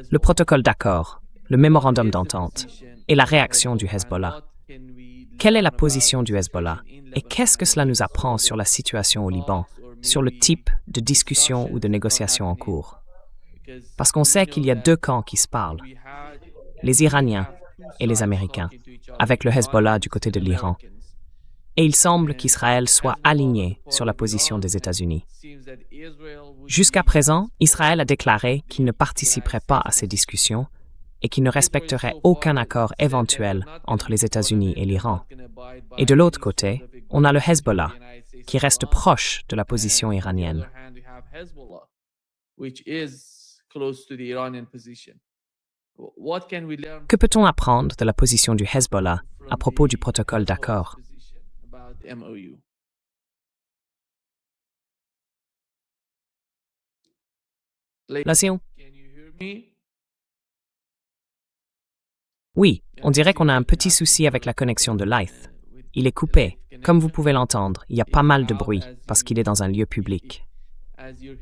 Le protocole d'accord, le mémorandum d'entente et la réaction du Hezbollah. Quelle est la position du Hezbollah et qu'est-ce que cela nous apprend sur la situation au Liban, sur le type de discussion ou de négociation en cours? Parce qu'on sait qu'il y a deux camps qui se parlent, les Iraniens et les Américains, avec le Hezbollah du côté de l'Iran. Et il semble qu'Israël soit aligné sur la position des États-Unis. Jusqu'à présent, Israël a déclaré qu'il ne participerait pas à ces discussions et qu'il ne respecterait aucun accord éventuel entre les États-Unis et l'Iran. Et de l'autre côté, on a le Hezbollah, qui reste proche de la position iranienne. Que peut-on apprendre de la position du Hezbollah à propos du protocole d'accord? L'océan. Oui, on dirait qu'on a un petit souci avec la connexion de Lyth. Il est coupé. Comme vous pouvez l'entendre, il y a pas mal de bruit parce qu'il est dans un lieu public.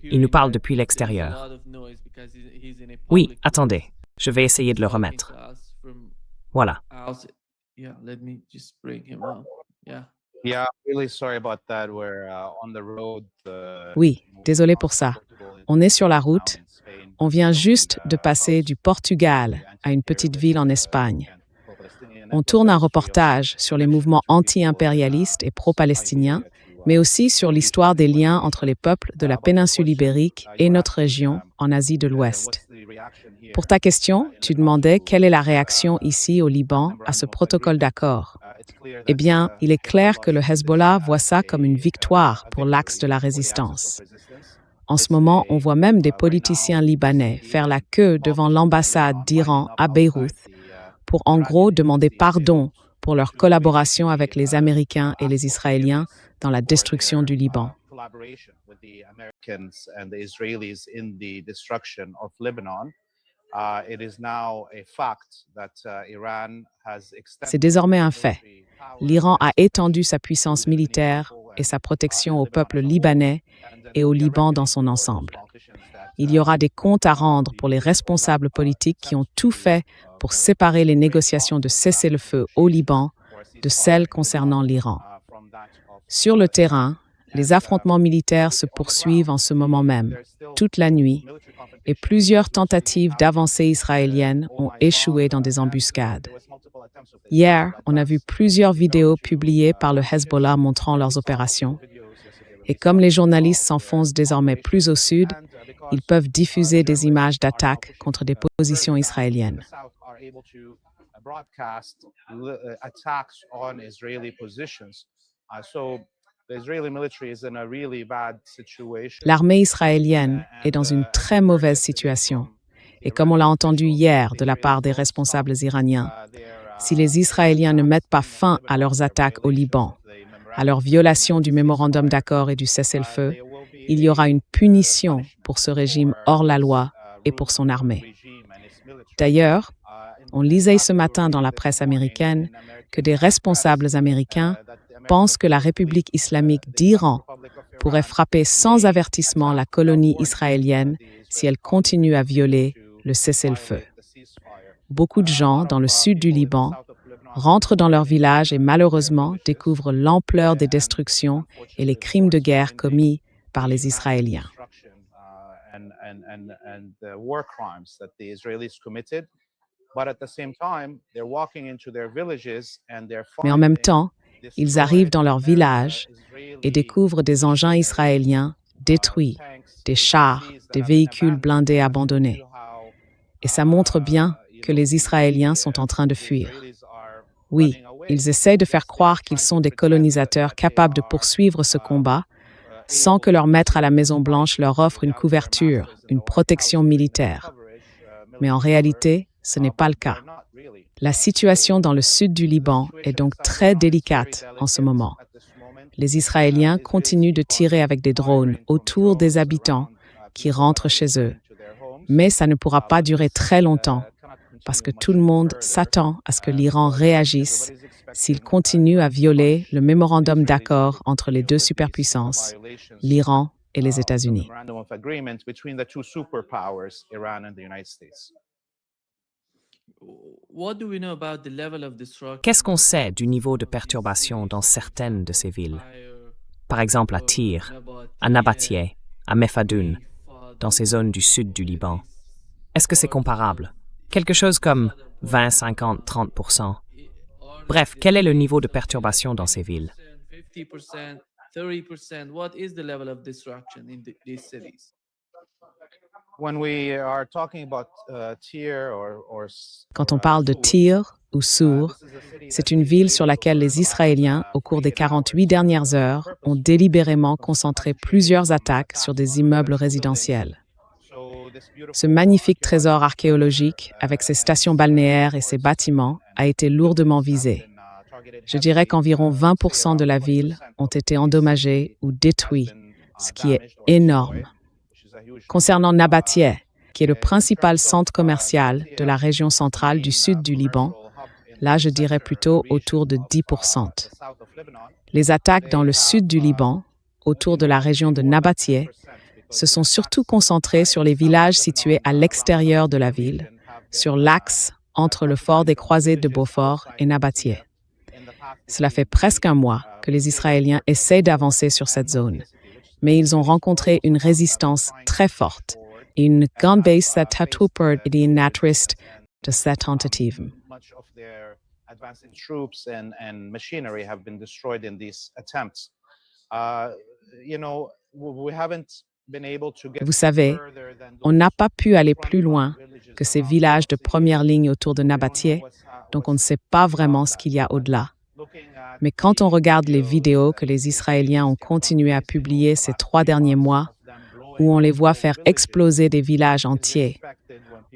Il nous parle depuis l'extérieur. Oui, attendez, je vais essayer de le remettre. Voilà. Oui, désolé pour ça. On est sur la route. On vient juste de passer du Portugal à une petite ville en Espagne. On tourne un reportage sur les mouvements anti-impérialistes et pro-palestiniens, mais aussi sur l'histoire des liens entre les peuples de la péninsule ibérique et notre région en Asie de l'Ouest. Pour ta question, tu demandais quelle est la réaction ici au Liban à ce protocole d'accord. Eh bien, il est clair que le Hezbollah voit ça comme une victoire pour l'axe de la résistance. En ce moment, on voit même des politiciens libanais faire la queue devant l'ambassade d'Iran à Beyrouth pour en gros demander pardon pour leur collaboration avec les Américains et les Israéliens dans la destruction du Liban. C'est désormais un fait. L'Iran a étendu sa puissance militaire et sa protection au peuple libanais et au Liban dans son ensemble. Il y aura des comptes à rendre pour les responsables politiques qui ont tout fait pour séparer les négociations de cessez-le-feu au Liban de celles concernant l'Iran. Sur le terrain, les affrontements militaires se poursuivent en ce moment même, toute la nuit, et plusieurs tentatives d'avancée israéliennes ont échoué dans des embuscades. Hier, on a vu plusieurs vidéos publiées par le Hezbollah montrant leurs opérations. Et comme les journalistes s'enfoncent désormais plus au sud, ils peuvent diffuser des images d'attaques contre des positions israéliennes. L'armée israélienne est dans une très mauvaise situation. Et comme on l'a entendu hier de la part des responsables iraniens, si les Israéliens ne mettent pas fin à leurs attaques au Liban, à leur violation du mémorandum d'accord et du cessez-le-feu, il y aura une punition pour ce régime hors la loi et pour son armée. D'ailleurs, on lisait ce matin dans la presse américaine que des responsables américains pensent que la République islamique d'Iran pourrait frapper sans avertissement la colonie israélienne si elle continue à violer le cessez-le-feu. Beaucoup de gens dans le sud du Liban rentrent dans leur village et malheureusement découvrent l'ampleur des destructions et les crimes de guerre commis par les Israéliens. Mais en même temps, ils arrivent dans leur village et découvrent des engins israéliens détruits, des chars, des véhicules blindés abandonnés. Et ça montre bien que les Israéliens sont en train de fuir. Oui, ils essaient de faire croire qu'ils sont des colonisateurs capables de poursuivre ce combat sans que leur maître à la Maison-Blanche leur offre une couverture, une protection militaire. Mais en réalité, ce n'est pas le cas. La situation dans le sud du Liban est donc très délicate en ce moment. Les Israéliens continuent de tirer avec des drones autour des habitants qui rentrent chez eux. Mais ça ne pourra pas durer très longtemps parce que tout le monde s'attend à ce que l'Iran réagisse s'il continue à violer le mémorandum d'accord entre les deux superpuissances, l'Iran et les États-Unis. Qu'est-ce qu'on sait du niveau de perturbation dans certaines de ces villes? Par exemple à Tyr, à Nabathieh, à Mephadoun, dans ces zones du sud du Liban. Est-ce que c'est comparable? Quelque chose comme 20, 50, 30%. Bref, quel est le niveau de perturbation dans ces villes? Quand on parle de Tyr ou Sour, c'est une ville sur laquelle les Israéliens, au cours des 48 dernières heures, ont délibérément concentré plusieurs attaques sur des immeubles résidentiels. Ce magnifique trésor archéologique, avec ses stations balnéaires et ses bâtiments, a été lourdement visé. Je dirais qu'environ 20% de la ville ont été endommagés ou détruits, ce qui est énorme. Concernant Nabathieh, qui est le principal centre commercial de la région centrale du sud du Liban, là je dirais plutôt autour de 10%. Les attaques dans le sud du Liban, autour de la région de Nabathieh, se sont surtout concentrées sur les villages situés à l'extérieur de la ville, sur l'axe entre le fort des Croisés de Beaufort et Nabathieh. Cela fait presque un mois que les Israéliens essaient d'avancer sur cette zone, mais ils ont rencontré une résistance très forte et une grande base de natrist de cette tentative. Vous savez, on n'a pas pu aller plus loin que ces villages de première ligne autour de Nabathieh, donc on ne sait pas vraiment ce qu'il y a au-delà. Mais quand on regarde les vidéos que les Israéliens ont continué à publier ces 3 derniers mois, où on les voit faire exploser des villages entiers,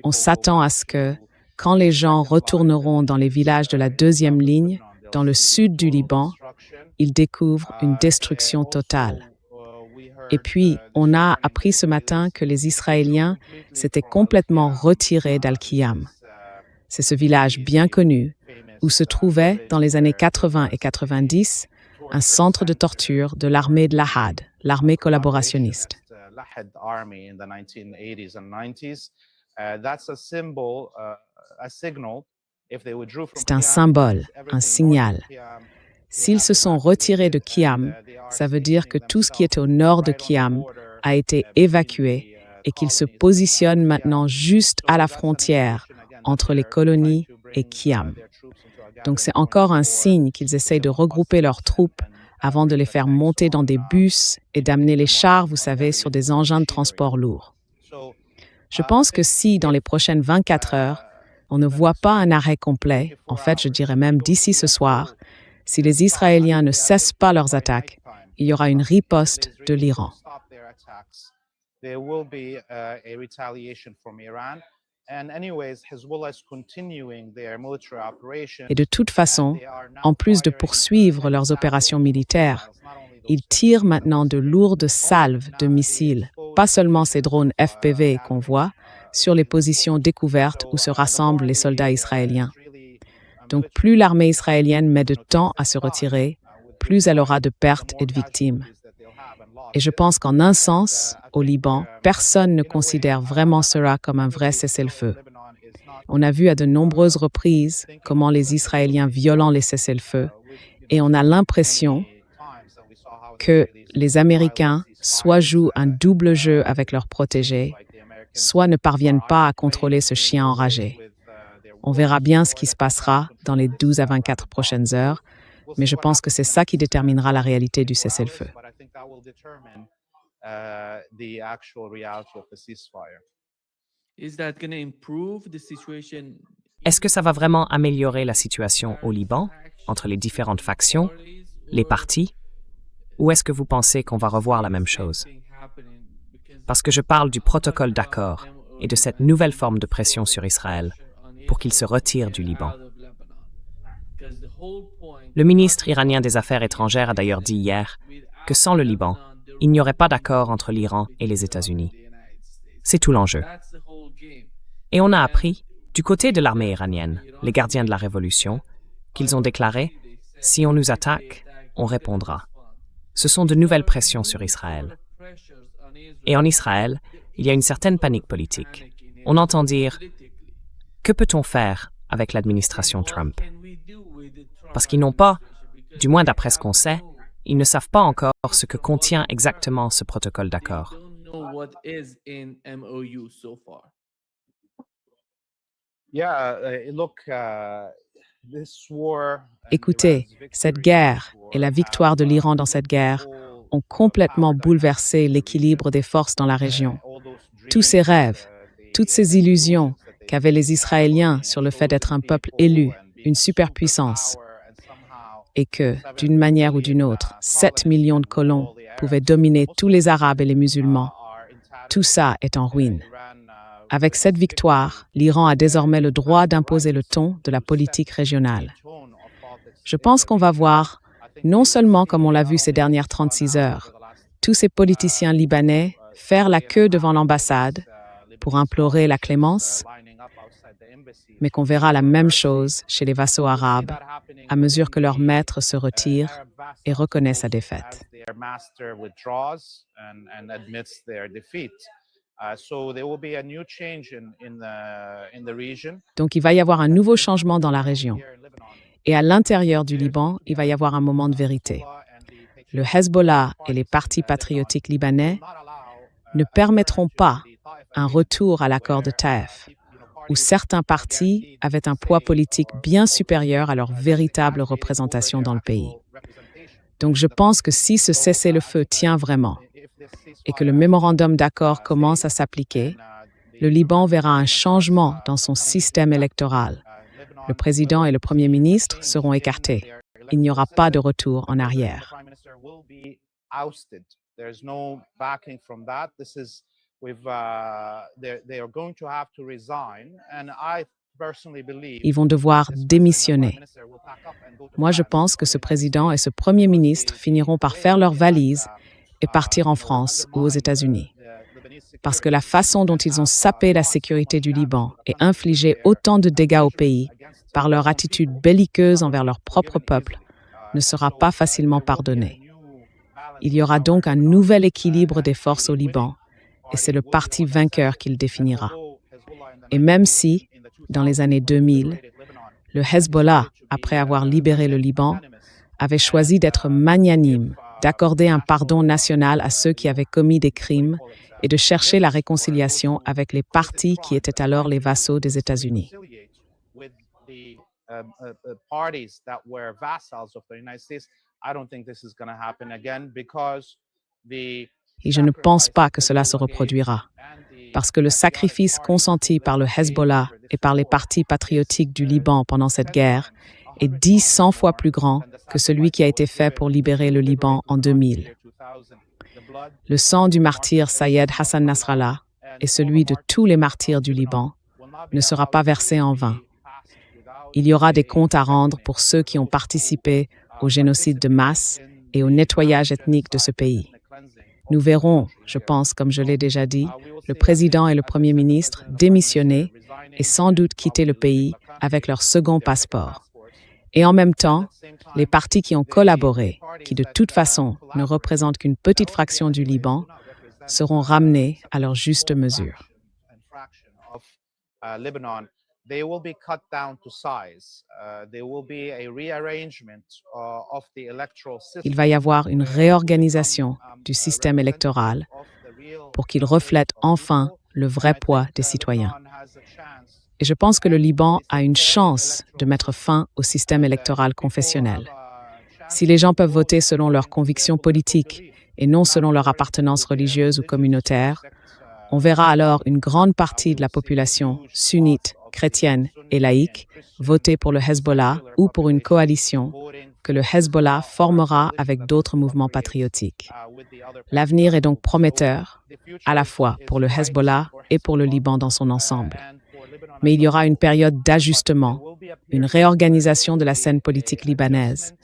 on s'attend à ce que, quand les gens retourneront dans les villages de la deuxième ligne, dans le sud du Liban, ils découvrent une destruction totale. Et puis, on a appris ce matin que les Israéliens s'étaient complètement retirés d'Al-Khiyam. C'est ce village bien connu où se trouvait, dans les années 80 et 90, un centre de torture de l'armée de l'Ahad, l'armée collaborationniste. C'est un symbole, un signal. S'ils se sont retirés de Khiam, ça veut dire que tout ce qui est au nord de Khiam a été évacué et qu'ils se positionnent maintenant juste à la frontière entre les colonies et Khiam. Donc c'est encore un signe qu'ils essayent de regrouper leurs troupes avant de les faire monter dans des bus et d'amener les chars, vous savez, sur des engins de transport lourds. Je pense que si, dans les prochaines 24 heures, on ne voit pas un arrêt complet, en fait, je dirais même d'ici ce soir, si les Israéliens ne cessent pas leurs attaques, il y aura une riposte de l'Iran. Et de toute façon, en plus de poursuivre leurs opérations militaires, ils tirent maintenant de lourdes salves de missiles, pas seulement ces drones FPV qu'on voit, sur les positions découvertes où se rassemblent les soldats israéliens. Donc plus l'armée israélienne met de temps à se retirer, plus elle aura de pertes et de victimes. Et je pense qu'en un sens, au Liban, personne ne considère vraiment cela comme un vrai cessez-le-feu. On a vu à de nombreuses reprises comment les Israéliens violent les cessez-le-feu, et on a l'impression que les Américains soit jouent un double jeu avec leurs protégés, soit ne parviennent pas à contrôler ce chien enragé. On verra bien ce qui se passera dans les 12 à 24 prochaines heures, mais je pense que c'est ça qui déterminera la réalité du cessez-le-feu. Est-ce que ça va vraiment améliorer la situation au Liban, entre les différentes factions, les partis, ou est-ce que vous pensez qu'on va revoir la même chose? Parce que je parle du protocole d'accord et de cette nouvelle forme de pression sur Israël pour qu'il se retire du Liban. Le ministre iranien des Affaires étrangères a d'ailleurs dit hier que sans le Liban, il n'y aurait pas d'accord entre l'Iran et les États-Unis. C'est tout l'enjeu. Et on a appris, du côté de l'armée iranienne, les gardiens de la révolution, qu'ils ont déclaré « Si on nous attaque, on répondra ». Ce sont de nouvelles pressions sur Israël. Et en Israël, il y a une certaine panique politique. On entend dire « Que peut-on faire avec l'administration Trump ?» Parce qu'ils n'ont pas, du moins d'après ce qu'on sait, ils ne savent pas encore ce que contient exactement ce protocole d'accord. Écoutez, cette guerre et la victoire de l'Iran dans cette guerre ont complètement bouleversé l'équilibre des forces dans la région. Tous ces rêves, toutes ces illusions qu'avaient les Israéliens sur le fait d'être un peuple élu, une superpuissance, et que, d'une manière ou d'une autre, 7 millions de colons pouvaient dominer tous les Arabes et les musulmans, tout ça est en ruine. Avec cette victoire, l'Iran a désormais le droit d'imposer le ton de la politique régionale. Je pense qu'on va voir, non seulement comme on l'a vu ces dernières 36 heures, tous ces politiciens libanais faire la queue devant l'ambassade pour implorer la clémence, mais qu'on verra la même chose chez les vassaux arabes à mesure que leur maître se retire et reconnaît sa défaite. Donc il va y avoir un nouveau changement dans la région. Et à l'intérieur du Liban, il va y avoir un moment de vérité. Le Hezbollah et les partis patriotiques libanais ne permettront pas un retour à l'accord de Taïf, où certains partis avaient un poids politique bien supérieur à leur véritable représentation dans le pays. Donc je pense que si ce cessez-le-feu tient vraiment et que le mémorandum d'accord commence à s'appliquer, le Liban verra un changement dans son système électoral. Le président et le premier ministre seront écartés. Il n'y aura pas de retour en arrière. Ils vont devoir démissionner. Moi, je pense que ce président et ce premier ministre finiront par faire leurs valises et partir en France ou aux États-Unis. Parce que la façon dont ils ont sapé la sécurité du Liban et infligé autant de dégâts au pays par leur attitude belliqueuse envers leur propre peuple ne sera pas facilement pardonnée. Il y aura donc un nouvel équilibre des forces au Liban, et c'est le parti vainqueur qui le définira. Et même si, dans les années 2000, le Hezbollah, après avoir libéré le Liban, avait choisi d'être magnanime, d'accorder un pardon national à ceux qui avaient commis des crimes et de chercher la réconciliation avec les partis qui étaient alors les vassaux des États-Unis. Et je ne pense pas que cela se reproduira, parce que le sacrifice consenti par le Hezbollah et par les partis patriotiques du Liban pendant cette guerre est 100 fois plus grand que celui qui a été fait pour libérer le Liban en 2000. Le sang du martyr Sayed Hassan Nasrallah et celui de tous les martyrs du Liban ne sera pas versé en vain. Il y aura des comptes à rendre pour ceux qui ont participé au génocide de masse et au nettoyage ethnique de ce pays. Nous verrons, je pense, comme je l'ai déjà dit, le président et le premier ministre démissionner et sans doute quitter le pays avec leur second passeport. Et en même temps, les partis qui ont collaboré, qui de toute façon ne représentent qu'une petite fraction du Liban, seront ramenés à leur juste mesure. Il va y avoir une réorganisation du système électoral pour qu'il reflète enfin le vrai poids des citoyens. Et je pense que le Liban a une chance de mettre fin au système électoral confessionnel. Si les gens peuvent voter selon leurs convictions politiques et non selon leur appartenance religieuse ou communautaire, on verra alors une grande partie de la population sunnite, chrétienne et laïque voter pour le Hezbollah ou pour une coalition que le Hezbollah formera avec d'autres mouvements patriotiques. L'avenir est donc prometteur, à la fois pour le Hezbollah et pour le Liban dans son ensemble. Mais il y aura une période d'ajustement, une réorganisation de la scène politique libanaise,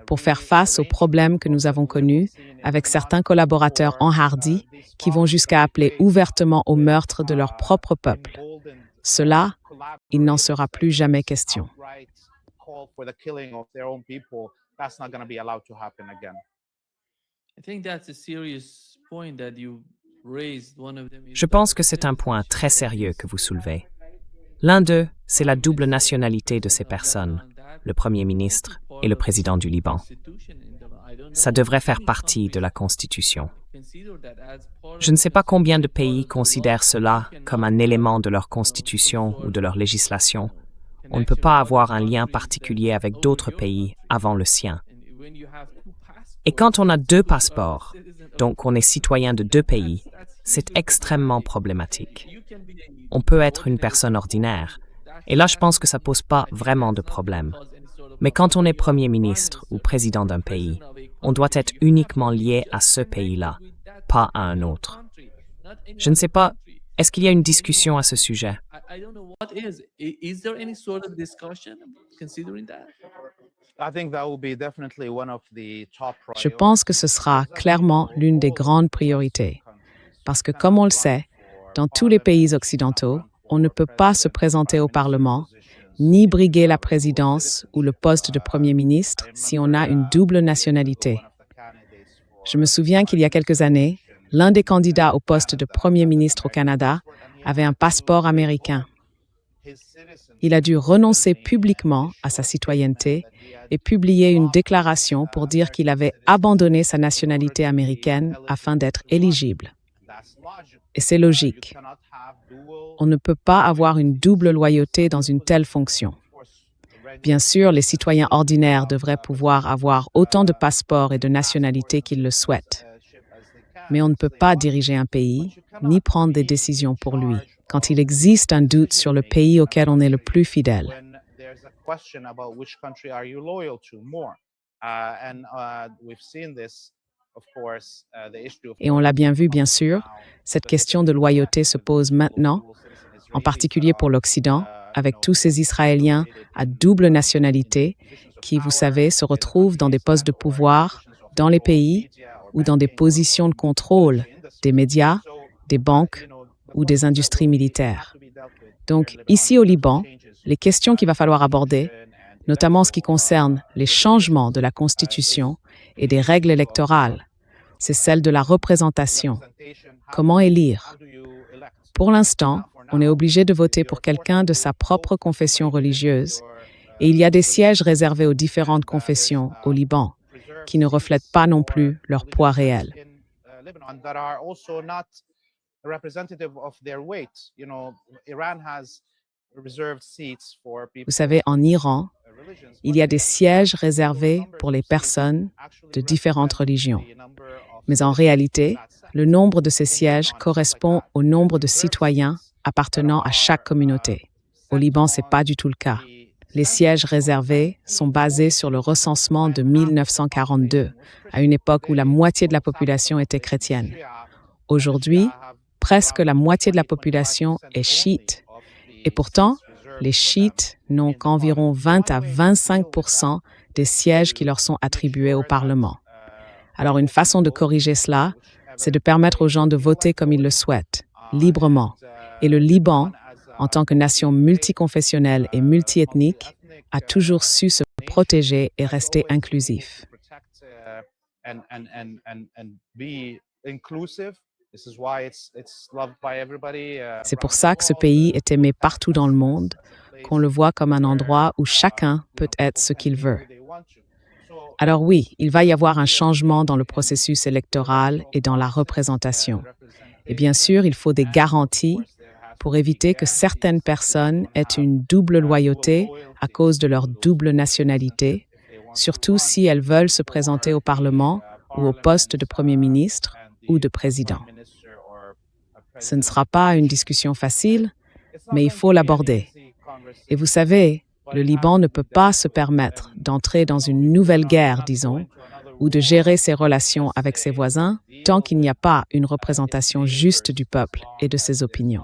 pour faire face aux problèmes que nous avons connus avec certains collaborateurs enhardis qui vont jusqu'à appeler ouvertement au meurtre de leur propre peuple. Cela, il n'en sera plus jamais question. I think that's a serious point that you Je pense que c'est un point très sérieux que vous soulevez. L'un d'eux, c'est la double nationalité de ces personnes, le Premier ministre et le président du Liban. Ça devrait faire partie de la Constitution. Je ne sais pas combien de pays considèrent cela comme un élément de leur Constitution ou de leur législation. On ne peut pas avoir un lien particulier avec d'autres pays avant le sien. Et quand on a deux passeports, donc on est citoyen de deux pays, c'est extrêmement problématique. On peut être une personne ordinaire, et là je pense que ça pose pas vraiment de problème. Mais quand on est Premier ministre ou président d'un pays, on doit être uniquement lié à ce pays-là, pas à un autre. Je ne sais pas, est-ce qu'il y a une discussion à ce sujet? Je pense que ce sera clairement l'une des grandes priorités. Parce que, comme on le sait, dans tous les pays occidentaux, on ne peut pas se présenter au Parlement ni briguer la présidence ou le poste de Premier ministre si on a une double nationalité. Je me souviens qu'il y a quelques années, l'un des candidats au poste de Premier ministre au Canada avait un passeport américain. Il a dû renoncer publiquement à sa citoyenneté et publier une déclaration pour dire qu'il avait abandonné sa nationalité américaine afin d'être éligible. Et c'est logique. On ne peut pas avoir une double loyauté dans une telle fonction. Bien sûr, les citoyens ordinaires devraient pouvoir avoir autant de passeports et de nationalités qu'ils le souhaitent. Mais on ne peut pas diriger un pays, ni prendre des décisions pour lui, quand il existe un doute sur le pays auquel on est le plus fidèle. Et on l'a bien vu, bien sûr, cette question de loyauté se pose maintenant, en particulier pour l'Occident, avec tous ces Israéliens à double nationalité qui, vous savez, se retrouvent dans des postes de pouvoir dans les pays ou dans des positions de contrôle des médias, des banques ou des industries militaires. Donc, ici au Liban, les questions qu'il va falloir aborder, notamment en ce qui concerne les changements de la Constitution et des règles électorales, c'est celle de la représentation. Comment élire? Pour l'instant, on est obligé de voter pour quelqu'un de sa propre confession religieuse, et il y a des sièges réservés aux différentes confessions au Liban, qui ne reflètent pas non plus leur poids réel. Vous savez, en Iran, il y a des sièges réservés pour les personnes de différentes religions. Mais en réalité, le nombre de ces sièges correspond au nombre de citoyens appartenant à chaque communauté. Au Liban, ce n'est pas du tout le cas. Les sièges réservés sont basés sur le recensement de 1942, à une époque où la moitié de la population était chrétienne. Aujourd'hui, presque la moitié de la population est chiite. Et pourtant, les chiites n'ont qu'environ 20 à 25% des sièges qui leur sont attribués au Parlement. Alors, une façon de corriger cela, c'est de permettre aux gens de voter comme ils le souhaitent, librement. Et le Liban, en tant que nation multiconfessionnelle et multiethnique, a toujours su se protéger et rester inclusif. C'est pour ça que ce pays est aimé partout dans le monde, qu'on le voit comme un endroit où chacun peut être ce qu'il veut. Alors oui, il va y avoir un changement dans le processus électoral et dans la représentation. Et bien sûr, il faut des garanties pour éviter que certaines personnes aient une double loyauté à cause de leur double nationalité, surtout si elles veulent se présenter au Parlement ou au poste de Premier ministre ou de président. Ce ne sera pas une discussion facile, mais il faut l'aborder. Et vous savez, le Liban ne peut pas se permettre d'entrer dans une nouvelle guerre, disons, ou de gérer ses relations avec ses voisins tant qu'il n'y a pas une représentation juste du peuple et de ses opinions.